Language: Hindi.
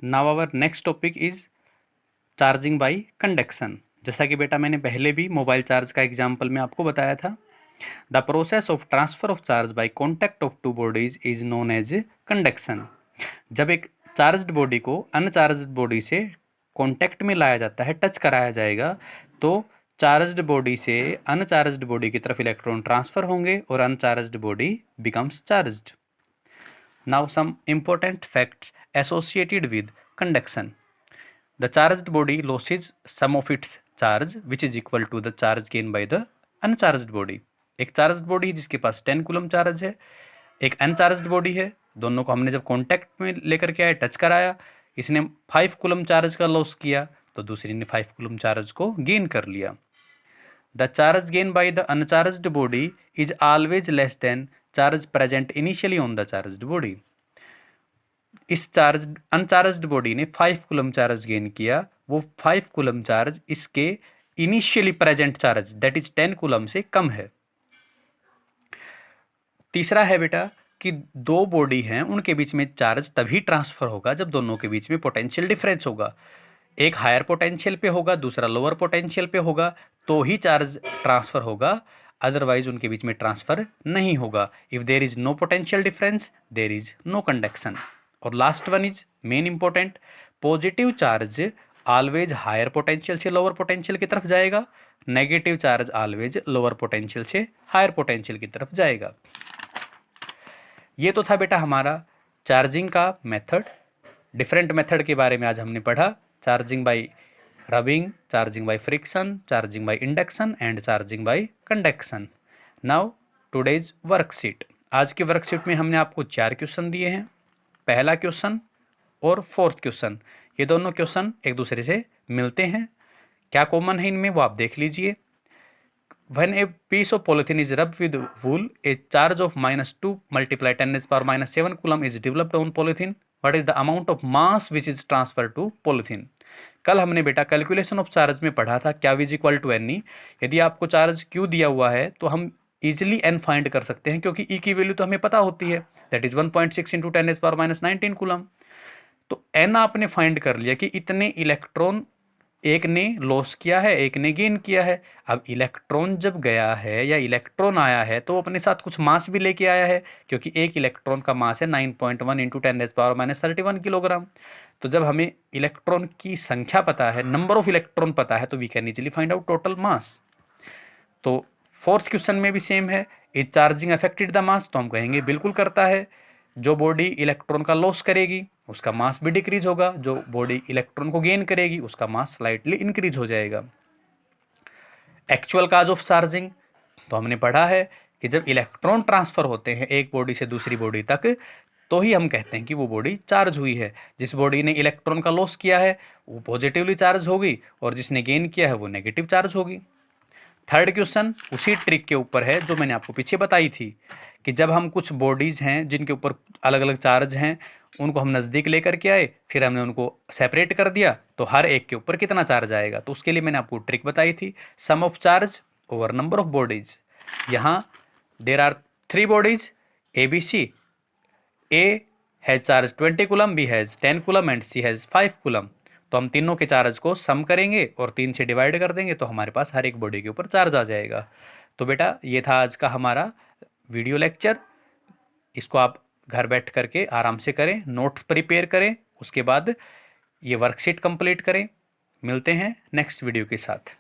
Now our next topic is charging by conduction. जैसा कि बेटा मैंने पहले भी मोबाइल चार्ज का एग्जाम्पल में आपको बताया था, the process of transfer of charge by contact of two bodies is known as conduction. जब एक चार्ज्ड बॉडी को अनचार्ज्ड बॉडी से कॉन्टैक्ट में लाया जाता है, टच कराया जाएगा, तो चार्ज्ड बॉडी से अनचार्ज्ड बॉडी की तरफ इलेक्ट्रॉन ट्रांसफर होंगे और uncharged body becomes charged. Now some important facts associated with conduction. The charged body loses some of its charge which is equal to the charge gained by the uncharged body. एक चार्ज्ड बॉडी जिसके पास 10 कूलम चार्ज है, एक अनचार्ज्ड बॉडी है, दोनों को हमने जब कॉन्टैक्ट में लेकर के आए, टच कराया, इसने 5 कूलम चार्ज का लॉस किया तो दूसरी ने 5 कूलम चार्ज को गेन कर लिया। The charge gain by the uncharged body is always less than charge present initially on the charged body. इस चार्ज अनचार्ज्ड बॉडी ने 5 कूलम चार्ज गेन किया, वो 5 कूलम चार्ज इसके initially present charge that is 10 coulomb से कम है। तीसरा है बेटा कि दो बॉडी हैं, उनके बीच में चार्ज तभी ट्रांसफर होगा जब दोनों के बीच में पोटेंशियल डिफरेंस होगा। एक हायर पोटेंशियल पे होगा, दूसरा लोअर पोटेंशियल पे होगा, तो ही चार्ज ट्रांसफर होगा, अदरवाइज उनके बीच में ट्रांसफर नहीं होगा। If there is no potential difference there is no conduction. और last one is main important, positive charge always higher potential से लोअर पोटेंशियल की तरफ जाएगा, negative charge always lower potential से हायर पोटेंशियल की तरफ जाएगा। ये तो था बेटा हमारा चार्जिंग का मेथड। डिफरेंट मेथड के बारे में आज हमने पढ़ा, charging by rubbing, charging by friction, charging by induction and charging by conduction. Now today's worksheet. आज की वर्कशीट में हमने आपको 4 क्वेश्चन दिए हैं, पहला क्वेश्चन और फोर्थ क्वेश्चन। ये दोनों क्वेश्चन एक दूसरे से मिलते हैं, क्या कॉमन है इनमें वो आप देख लीजिए। When a piece of polythene is rubbed with wool, a charge of -2 multiplied 10⁻⁷ coulomb is developed on polythene. What is the amount of mass which is transferred to polythene? कल हमने बेटा कैलकुलेशन ऑफ चार्ज में पढ़ा था क्या विज इक्वल टू एन ई। यदि आपको चार्ज क्यू दिया हुआ है तो हम इजिली एन फाइंड कर सकते हैं, क्योंकि ई की वैल्यू तो हमें पता होती है, दैट इज 1.6 × 10⁻⁹ कूलम। तो एन आपने फाइंड कर लिया कि इतने इलेक्ट्रॉन एक ने लॉस किया है, एक ने गेन किया है। अब इलेक्ट्रॉन जब गया है या इलेक्ट्रॉन आया है तो अपने साथ कुछ मास भी लेके आया है, क्योंकि एक इलेक्ट्रॉन का मास है 9.1 × 10⁻31 किलोग्राम। तो जब हमें इलेक्ट्रॉन की संख्या पता है, नंबर ऑफ इलेक्ट्रॉन पता है, तो we can easily find out total mass. तो फोर्थ क्वेश्चन में भी सेम है, is charging affected the mass, तो हम कहेंगे बिल्कुल करता है। जो बॉडी इलेक्ट्रॉन का लॉस करेगी उसका मास भी डिक्रीज होगा, जो बॉडी इलेक्ट्रॉन को गेन करेगी उसका मास स्लाइटली इंक्रीज हो जाएगा। एक्चुअल काज ऑफ चार्जिंग तो हमने पढ़ा है कि जब इलेक्ट्रॉन ट्रांसफर होते हैं एक बॉडी से दूसरी बॉडी तक, तो ही हम कहते हैं कि वो बॉडी चार्ज हुई है। जिस बॉडी ने इलेक्ट्रॉन का लॉस किया है वो पॉजिटिवली चार्ज होगी और जिसने गेन किया है वो नेगेटिव चार्ज होगी। थर्ड क्वेश्चन उसी ट्रिक के ऊपर है जो मैंने आपको पीछे बताई थी कि जब हम कुछ बॉडीज़ हैं जिनके ऊपर अलग अलग चार्ज हैं, उनको हम नज़दीक लेकर के आए, फिर हमने उनको सेपरेट कर दिया, तो हर एक के ऊपर कितना चार्ज आएगा। तो उसके लिए मैंने आपको ट्रिक बताई थी, sum of charge over number of bodies. यहाँ there are 3 bodies A B C. A has charge 20 coulomb, B has 10 coulomb and C has 5 coulomb. तो हम तीनों के चार्ज को सम करेंगे और 3 से डिवाइड कर देंगे, तो हमारे पास हर एक बॉडी के ऊपर चार्ज आ जाएगा। तो बेटा ये था आज का हमारा वीडियो लेक्चर। इसको आप घर बैठ करके आराम से करें, नोट्स प्रिपेयर करें, उसके बाद ये वर्कशीट कंप्लीट करें। मिलते हैं नेक्स्ट वीडियो के साथ।